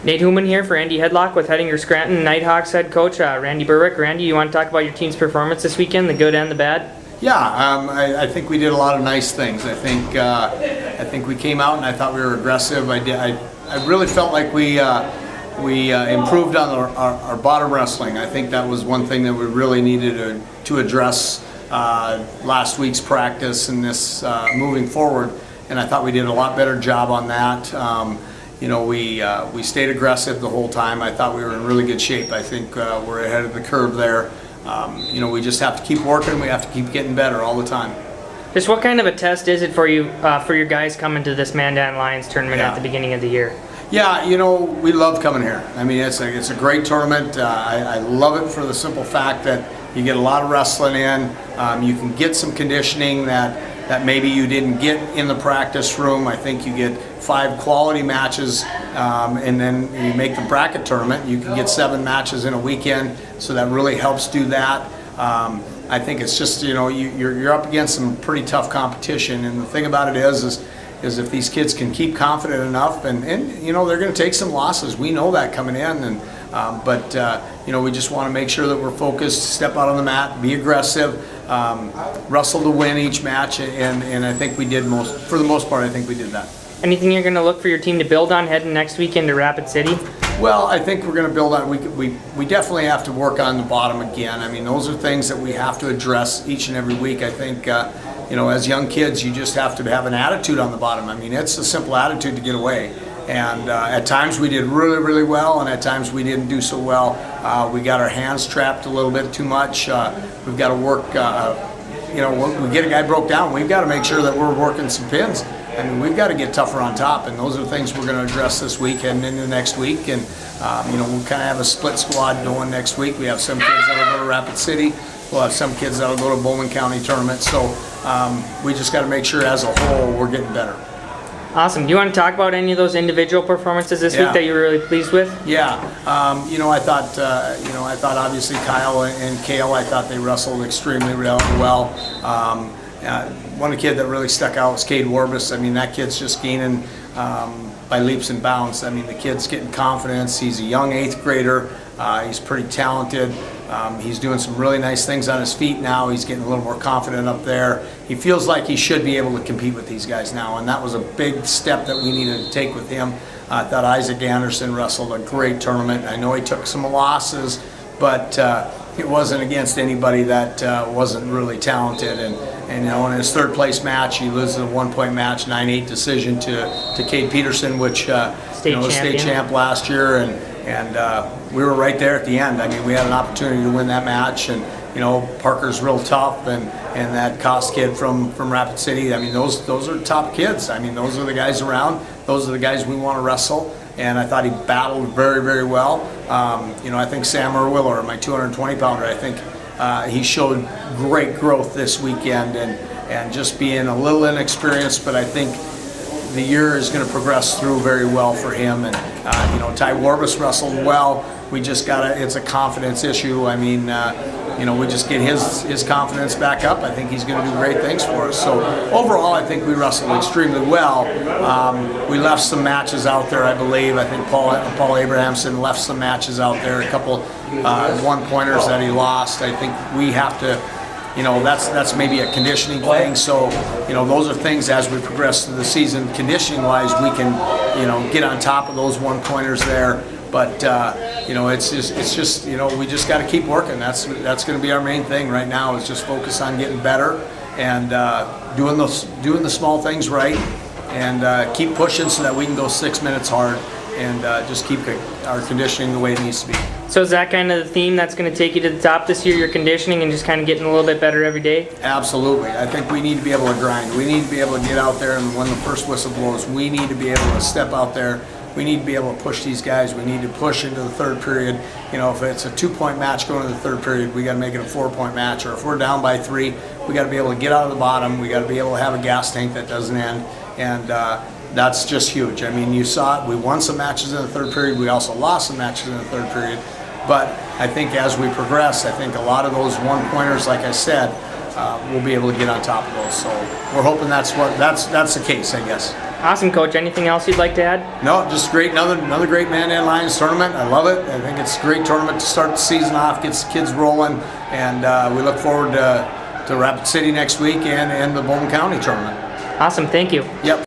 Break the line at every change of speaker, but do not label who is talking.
Nate Hooman here for Andy Headlock with Headinger Scranton Nighthawks head coach Randy Burwick. Randy, you want to talk about your team's performance this weekend, the good and the bad?
Yeah, I think we did a lot of nice things. I think we came out and I thought we were aggressive. I really felt like we improved on our bottom wrestling. I think that was one thing that we really needed to address last week's practice and this moving forward. And I thought we did a lot better job on that. We stayed aggressive the whole time. I thought we were in really good shape. I think we're ahead of the curve there. We just have to keep working. We have to keep getting better all the time.
Just what kind of a test is it for you, for your guys coming to this Mandan Lions tournament at the beginning of the year?
Yeah, we love coming here. I mean, it's a great tournament. I love it for the simple fact that you get a lot of wrestling in. You can get some conditioning that maybe you didn't get in the practice room. I think you get 5 quality matches, and then you make the bracket tournament. You can get 7 matches in a weekend, so that really helps do that. I think it's just, you're up against some pretty tough competition, and the thing about it is if these kids can keep confident enough, and they're going to take some losses. We know that coming in, but we just want to make sure that we're focused, step out on the mat, be aggressive, wrestle to win each match, and I think we did for the most part, I think we did that.
Anything you're going to look for your team to build on heading next weekend to Rapid City?
Well, I think we're going to build on. We definitely have to work on the bottom again. I mean, those are things that we have to address each and every week. I think as young kids, you just have to have an attitude on the bottom. I mean, it's a simple attitude to get away. And at times we did really, really well, and at times we didn't do so well. We got our hands trapped a little bit too much. We've got to work. When we get a guy broke down, we've got to make sure that we're working some pins. I mean, we've got to get tougher on top, and those are the things we're going to address this week and into next week. And we'll kind of have a split squad going next week. We have some kids that'll go to Rapid City. We'll have some kids that'll go to Bowman County tournament. So we just got to make sure, as a whole, we're getting better.
Awesome. Do you want to talk about any of those individual performances this week that you were really pleased with?
Yeah. I thought obviously Kyle and Kale, I thought they wrestled extremely well. One kid that really stuck out was Cade Warbus. I mean, that kid's just gaining by leaps and bounds. I mean, the kid's getting confidence. He's a young 8th grader. He's pretty talented. He's doing some really nice things on his feet now. He's getting a little more confident up there. He feels like he should be able to compete with these guys now, and that was a big step that we needed to take with him. I thought Isaac Anderson wrestled a great tournament. I know he took some losses, but it wasn't against anybody that wasn't really talented. And in his 3rd place match, he loses a 1-point match, 9-8 decision to Cade Peterson, which state champ last year, and we were right there at the end. I mean, we had an opportunity to win that match, and Parker's real tough, and that Koss kid from Rapid City. I mean, those are top kids. I mean, those are the guys around. Those are the guys we want to wrestle. And I thought he battled very, very well. I think Sam Erwiller, my 220-pounder, I think he showed great growth this weekend, and just being a little inexperienced, but I think the year is going to progress through very well for him. And Ty Warbus wrestled well. We just it's a confidence issue. I mean, we just get his confidence back up. I think he's going to do great things for us. So overall, I think we wrestled extremely well. We left some matches out there, I believe. I think Paul Abrahamson left some matches out there, a couple 1-pointers that he lost. I think we have to, that's maybe a conditioning thing. So, those are things as we progress through the season, conditioning-wise, we can, get on top of those 1-pointers there. But it's just we just got to keep working. That's going to be our main thing right now, is just focus on getting better and doing the small things right, and keep pushing so that we can go 6 minutes hard, and just keep our conditioning the way it needs to be.
So is that kind of the theme that's going to take you to the top this year, your conditioning, and just kind of getting a little bit better every day?
Absolutely. I think we need to be able to grind. We need to be able to get out there, and when the first whistle blows, we need to be able to step out there. We need to be able to push these guys. We need to push into the 3rd period. If it's a 2-point match going to the 3rd period, we got to make it a 4-point match. Or if we're down by 3, we got to be able to get out of the bottom. We got to be able to have a gas tank that doesn't end. And that's just huge. I mean, you saw it. We won some matches in the 3rd period. We also lost some matches in the 3rd period. But I think as we progress, I think a lot of those 1-pointers, like I said, we'll be able to get on top of those. So we're hoping that's the case, I guess.
Awesome, Coach. Anything else you'd like to add?
No, just great. Another great Mandan Lions tournament. I love it. I think it's a great tournament to start the season off, gets the kids rolling, and we look forward to Rapid City next week and the Bowman County tournament.
Awesome. Thank you.
Yep.